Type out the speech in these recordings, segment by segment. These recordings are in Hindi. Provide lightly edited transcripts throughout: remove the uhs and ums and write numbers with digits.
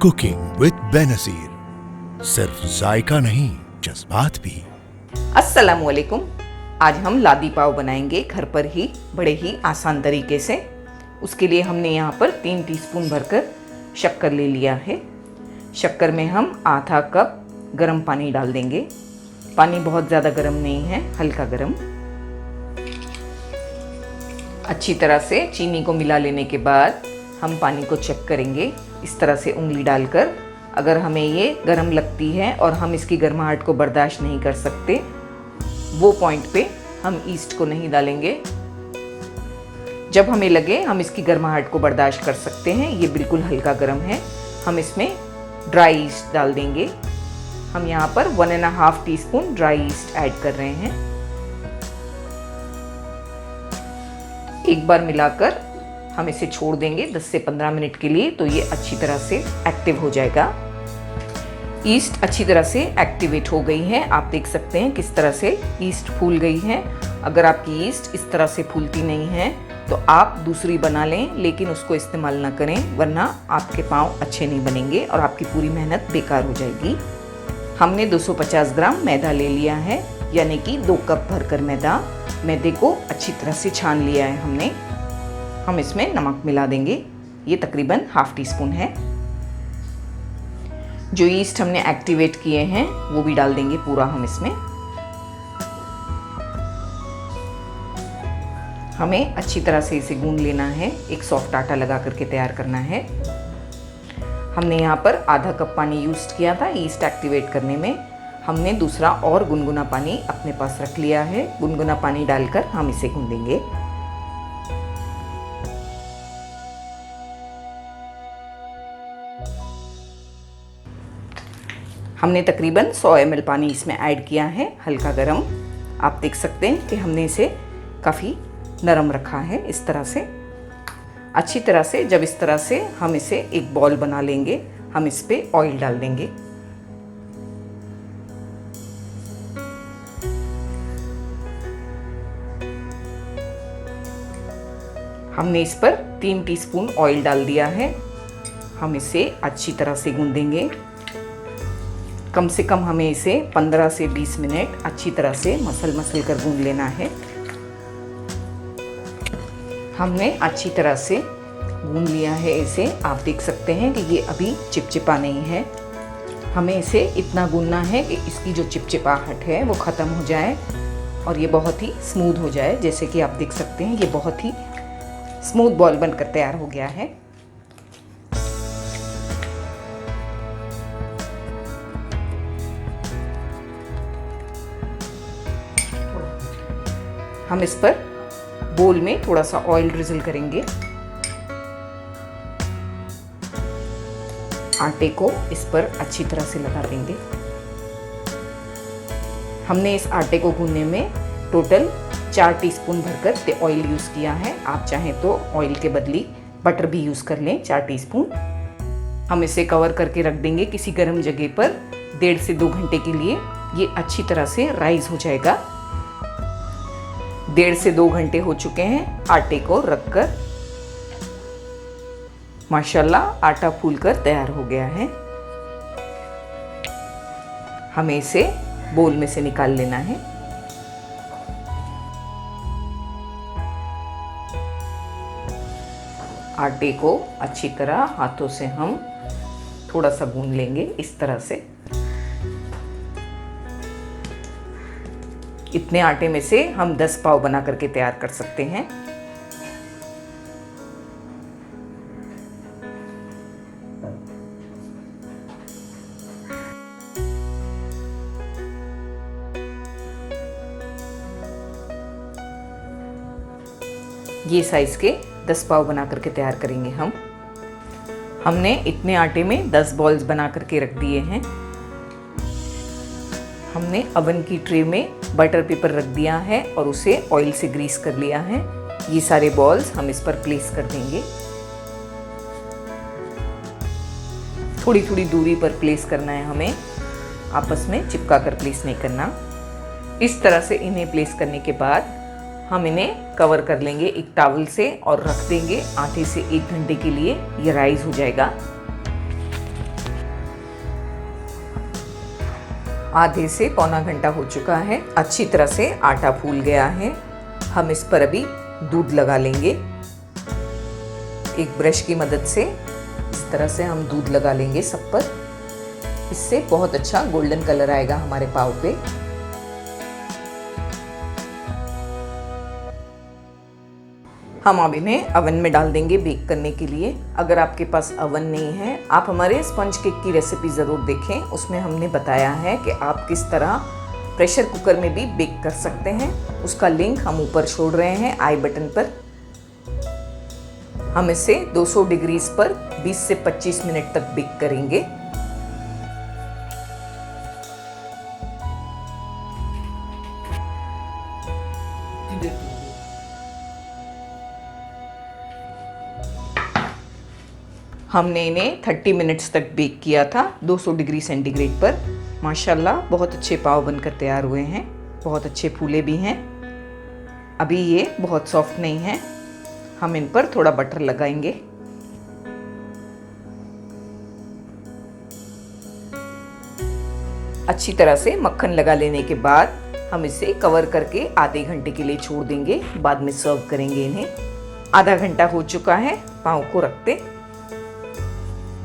कुकिंग विद बेनजीर, सिर्फ जायका नहीं जज्बात भी। अस्सलामुअलैकुम। आज हम लादी पाव बनाएंगे घर पर ही, बड़े ही आसान तरीके से। उसके लिए हमने यहाँ पर 3 टीस्पून भरकर शक्कर ले लिया है। शक्कर में हम आधा कप गर्म पानी डाल देंगे। पानी बहुत ज़्यादा गर्म नहीं है, हल्का गर्म। अच्छी तरह से चीनी को मिला लेने के बाद हम पानी को चेक करेंगे इस तरह से उंगली डालकर। अगर हमें ये गर्म लगती है और हम इसकी गर्माहट को बर्दाश्त नहीं कर सकते, वो पॉइंट पे हम ईस्ट को नहीं डालेंगे। जब हमें लगे हम इसकी गर्माहट को बर्दाश्त कर सकते हैं, ये बिल्कुल हल्का गर्म है, हम इसमें ड्राई ईस्ट डाल देंगे। हम यहाँ पर 1.5 टीस्पून ड्राई ईस्ट ऐड कर रहे हैं। एक बार मिलाकर हम इसे छोड़ देंगे 10 से 15 मिनट के लिए, तो ये अच्छी तरह से एक्टिव हो जाएगा। ईस्ट अच्छी तरह से एक्टिवेट हो गई है। आप देख सकते हैं किस तरह से ईस्ट फूल गई है। अगर आपकी ईस्ट इस तरह से फूलती नहीं है तो आप दूसरी बना लें, लेकिन उसको इस्तेमाल ना करें, वरना आपके पाँव अच्छे नहीं बनेंगे और आपकी पूरी मेहनत बेकार हो जाएगी। हमने 250 ग्राम मैदा ले लिया है, यानी कि 2 कप भरकर मैदा। मैदे को अच्छी तरह से छान लिया है हमने। हम इसमें नमक मिला देंगे, ये तकरीबन 1/2 टीस्पून है। जो ईस्ट हमने एक्टिवेट किए हैं वो भी डाल देंगे पूरा हम इसमें। हमें अच्छी तरह से इसे गूंद लेना है, एक सॉफ्ट आटा लगा करके तैयार करना है। हमने यहाँ पर आधा कप पानी यूज किया था ईस्ट एक्टिवेट करने में। हमने दूसरा और गुनगुना पानी अपने पास रख लिया है। गुनगुना पानी डालकर हम इसे गूंदेंगे। हमने तकरीबन 100 ml पानी इसमें ऐड किया है, हल्का गरम। आप देख सकते हैं कि हमने इसे काफ़ी नरम रखा है इस तरह से। अच्छी तरह से जब इस तरह से हम इसे एक बॉल बना लेंगे, हम इस पे ऑयल डाल देंगे। हमने इस पर 3 टीस्पून ऑयल डाल दिया है। हम इसे अच्छी तरह से गूंदेंगे। कम से कम हमें इसे 15 से 20 मिनट अच्छी तरह से मसल कर गूंद लेना है। हमने अच्छी तरह से गूंद लिया है इसे। आप देख सकते हैं कि ये अभी चिपचिपा नहीं है। हमें इसे इतना गूंदना है कि इसकी जो चिपचिपाहट है वो ख़त्म हो जाए और ये बहुत ही स्मूथ हो जाए। जैसे कि आप देख सकते हैं ये बहुत ही स्मूथ बॉल बनकर तैयार हो गया है। हम इस पर बोल में थोड़ा सा ऑयल ड्रिजल करेंगे। आटे को इस पर अच्छी तरह से लगा देंगे। हमने इस आटे को गूंदने में टोटल 4 टीस्पून भरकर ऑयल यूज़ किया है। आप चाहें तो ऑयल के बदले बटर भी यूज़ कर लें, 4 टीस्पून। हम इसे कवर करके रख देंगे किसी गर्म जगह पर 1.5 से 2 घंटे के लिए। ये अच्छी तरह से राइज हो जाएगा। 1.5 से 2 घंटे हो चुके हैं आटे को रखकर। माशाल्लाह आटा फूलकर तैयार हो गया है। हमें इसे बोल में से निकाल लेना है। आटे को अच्छी तरह हाथों से हम थोड़ा सा गूंद लेंगे इस तरह से। इतने आटे में से हम 10 पाव बना करके तैयार कर सकते हैं। ये साइज के 10 पाव बना करके तैयार करेंगे हम। हमने इतने आटे में 10 बॉल्स बना करके रख दिए हैं। हमने अवन की ट्रे में बटर पेपर रख दिया है और उसे ऑयल से ग्रीस कर लिया है। ये सारे बॉल्स हम इस पर प्लेस कर देंगे। थोड़ी थोड़ी दूरी पर प्लेस करना है हमें, आपस में चिपका कर प्लेस नहीं करना। इस तरह से इन्हें प्लेस करने के बाद हम इन्हें कवर कर लेंगे एक टॉवल से और रख देंगे आधे से 1 घंटे के लिए। ये राइज हो जाएगा। आधे से पौना घंटा हो चुका है। अच्छी तरह से आटा फूल गया है। हम इस पर अभी दूध लगा लेंगे। एक ब्रश की मदद से इस तरह से हम दूध लगा लेंगे सब पर। इससे बहुत अच्छा गोल्डन कलर आएगा हमारे पाव पे। हम अब इन्हें अवन में डाल देंगे बेक करने के लिए। अगर आपके पास अवन नहीं है, आप हमारे स्पंज केक की रेसिपी ज़रूर देखें। उसमें हमने बताया है कि आप किस तरह प्रेशर कुकर में भी बेक कर सकते हैं। उसका लिंक हम ऊपर छोड़ रहे हैं आई बटन पर। हम इसे 200 डिग्रीज पर 20 से 25 मिनट तक बेक करेंगे। हमने इन्हें 30 मिनट्स तक बेक किया था 200 डिग्री सेंटीग्रेड पर। माशाल्लाह बहुत अच्छे पाव बनकर तैयार हुए हैं। बहुत अच्छे फूले भी हैं। अभी ये बहुत सॉफ्ट नहीं है। हम इन पर थोड़ा बटर लगाएंगे। अच्छी तरह से मक्खन लगा लेने के बाद हम इसे कवर करके आधे घंटे के लिए छोड़ देंगे। बाद में सर्व करेंगे इन्हें। आधा घंटा हो चुका है। पाव को रखते।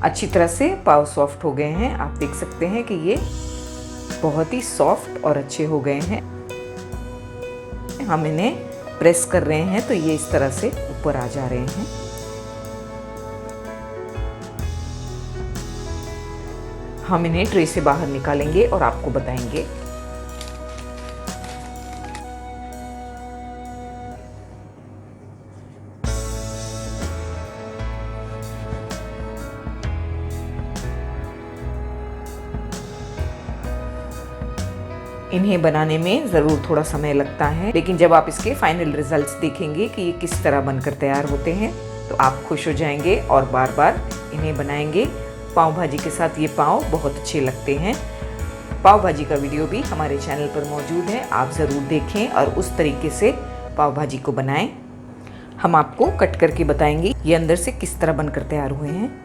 अच्छी तरह से पाव सॉफ्ट हो गए हैं। आप देख सकते हैं कि ये बहुत ही सॉफ्ट और अच्छे हो गए हैं। हम इन्हें प्रेस कर रहे हैं तो ये इस तरह से ऊपर आ जा रहे हैं। हम इन्हें ट्रे से बाहर निकालेंगे और आपको बताएंगे। इन्हें बनाने में ज़रूर थोड़ा समय लगता है, लेकिन जब आप इसके फाइनल रिजल्ट्स देखेंगे कि ये किस तरह बनकर तैयार होते हैं तो आप खुश हो जाएंगे और बार बार इन्हें बनाएंगे। पाव भाजी के साथ ये पाव बहुत अच्छे लगते हैं। पाव भाजी का वीडियो भी हमारे चैनल पर मौजूद है, आप ज़रूर देखें और उस तरीके से पाव भाजी को बनाएं। हम आपको कट करके बताएंगे ये अंदर से किस तरह बनकर तैयार हुए हैं।